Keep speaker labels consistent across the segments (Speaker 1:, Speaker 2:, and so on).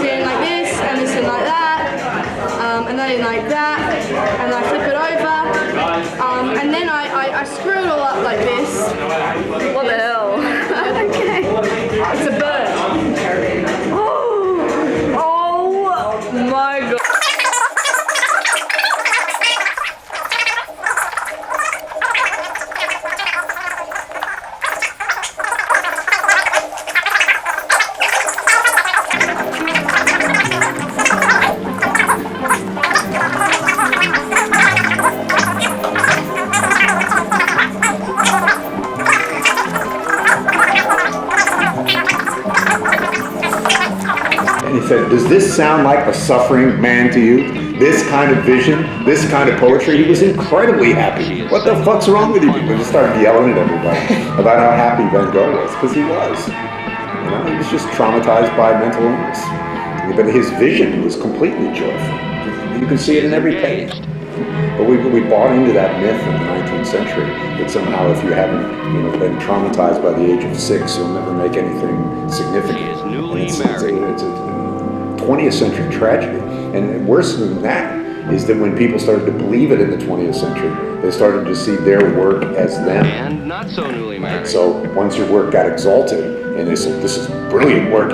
Speaker 1: in like this, and this in like that, and then in like that, and I flip it over, and then I screw it all up like this.
Speaker 2: What the hell?
Speaker 1: Okay. It's a bird.
Speaker 2: Oh my god.
Speaker 3: And he said, does this sound like a suffering man to you? This kind of vision, this kind of poetry? He was incredibly happy. What the fuck's wrong with you people? Just started yelling at everybody about how happy Van Gogh was, because he was. You know, he was just traumatized by mental illness. But his vision was completely joyful. You can see it in every page. But we bought into that myth in the 19th century that somehow if you haven't been traumatized by the age of 6, you'll never make anything significant. It's a 20th century tragedy. And worse than that is that when people started to believe it in the 20th century, they started to see their work as them.
Speaker 4: And not so newly married.
Speaker 3: So once your work got exalted, and they said, this is brilliant work,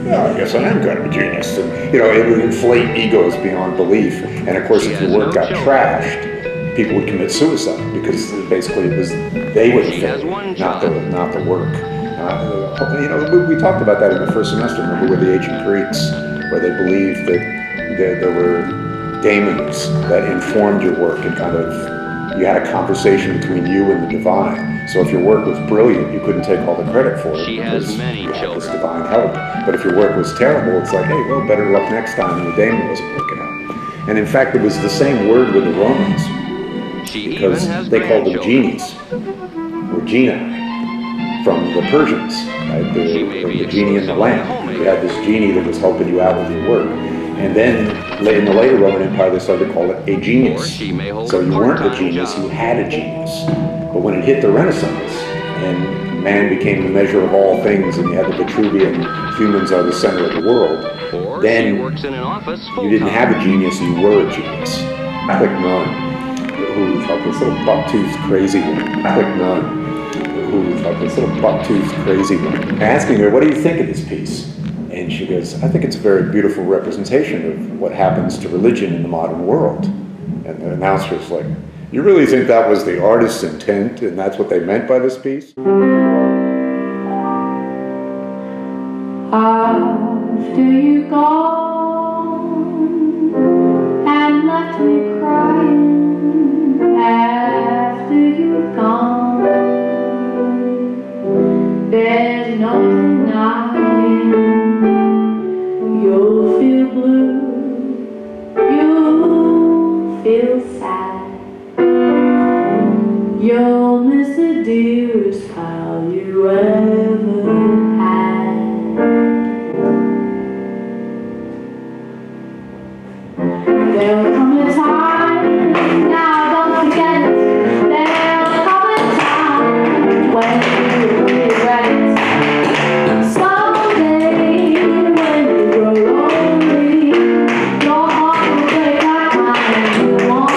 Speaker 3: yeah, I guess I am kind of a genius. And, it would inflate egos beyond belief. And of course, if your work got trashed, people would commit suicide because basically it was they were the thing, not the work. We talked about that in the first semester. Remember with the ancient Greeks, where they believed that there were daemons that informed your work and kind of you had a conversation between you and the divine. So if your work was brilliant, you couldn't take all the credit for it because you had this divine help. But if your work was terrible, it's like, hey, well, better luck next time, and the daemon wasn't working out. And in fact, it was the same word with the Romans, because they called them genies, or genii, from the Persians, right? The genie in the lamp. You had this genie that was helping you out with your work. And then in the later Roman Empire, they started to call it a genius. So you weren't a genius, you had a genius. But when it hit the Renaissance, and man became the measure of all things, and you had the Vitruvian humans are the center of the world, then you didn't have a genius, you were a genius. Catholic nun, who was like this little buck-toothed crazy woman. Catholic nun, who was like this little buck-toothed crazy woman. Asking her, what do you think of this piece? And she goes, I think it's a very beautiful representation of what happens to religion in the modern world. And the announcer's like, you really think that was the artist's intent and that's what they meant by this piece?
Speaker 5: After you gone and left me crying, after you've gone, there's no denying. You'll feel blue, you'll feel sad. You'll miss the dearest pal you ever had. There'll come a time, now don't forget it. There'll come a time when you regret it. Your heart will break like mine. You want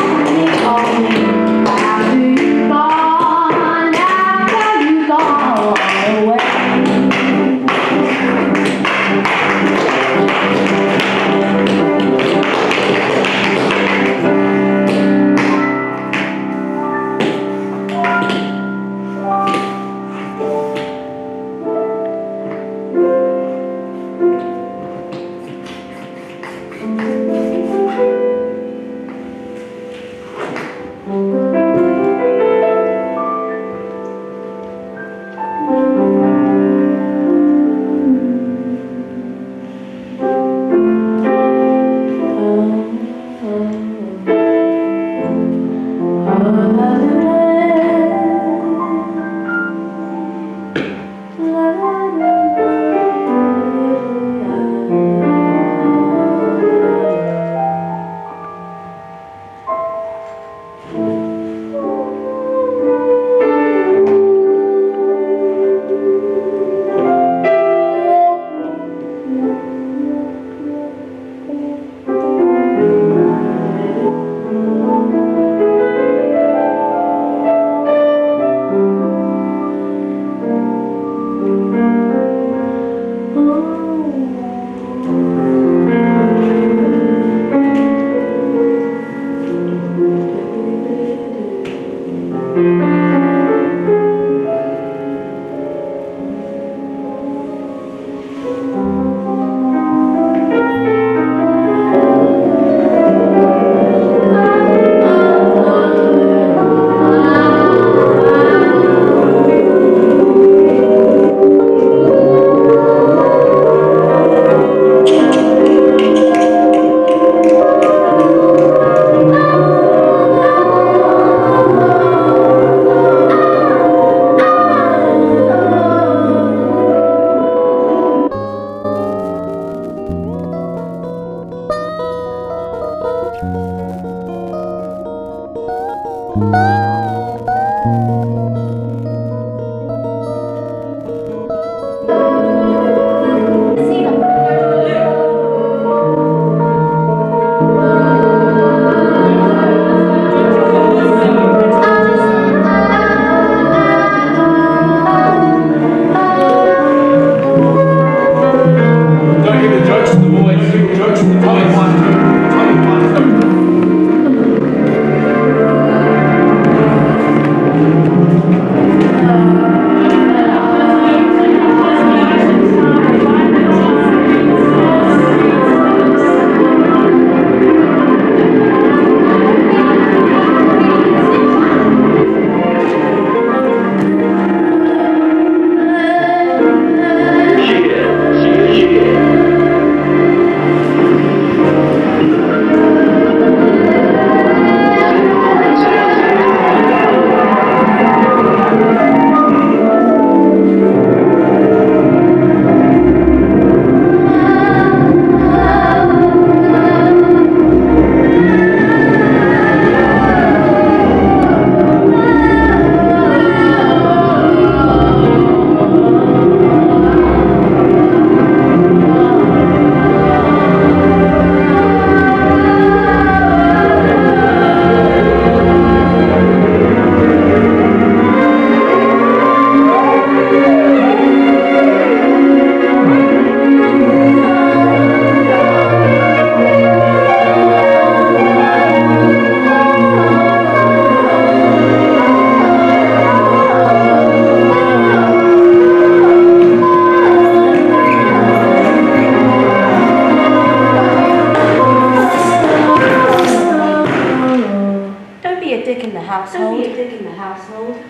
Speaker 5: household.
Speaker 4: Don't be a dick in the household.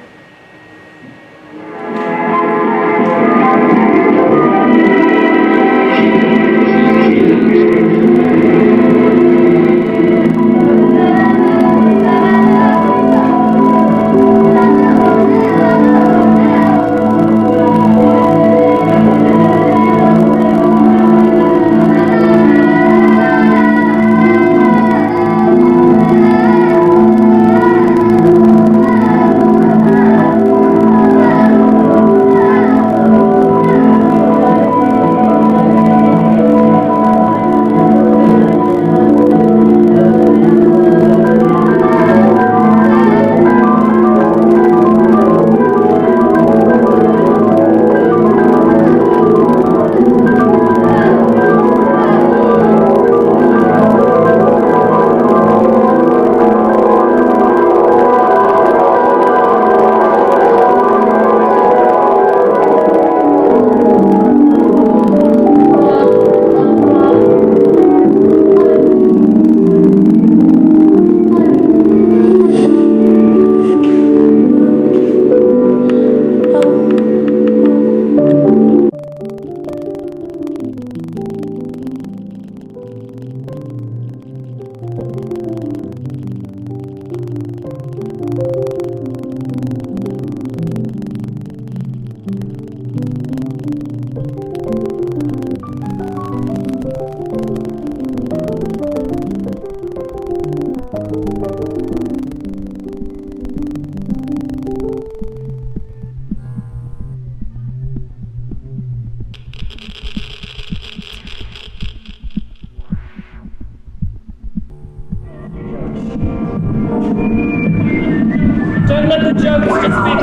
Speaker 6: Don't let the jokes just be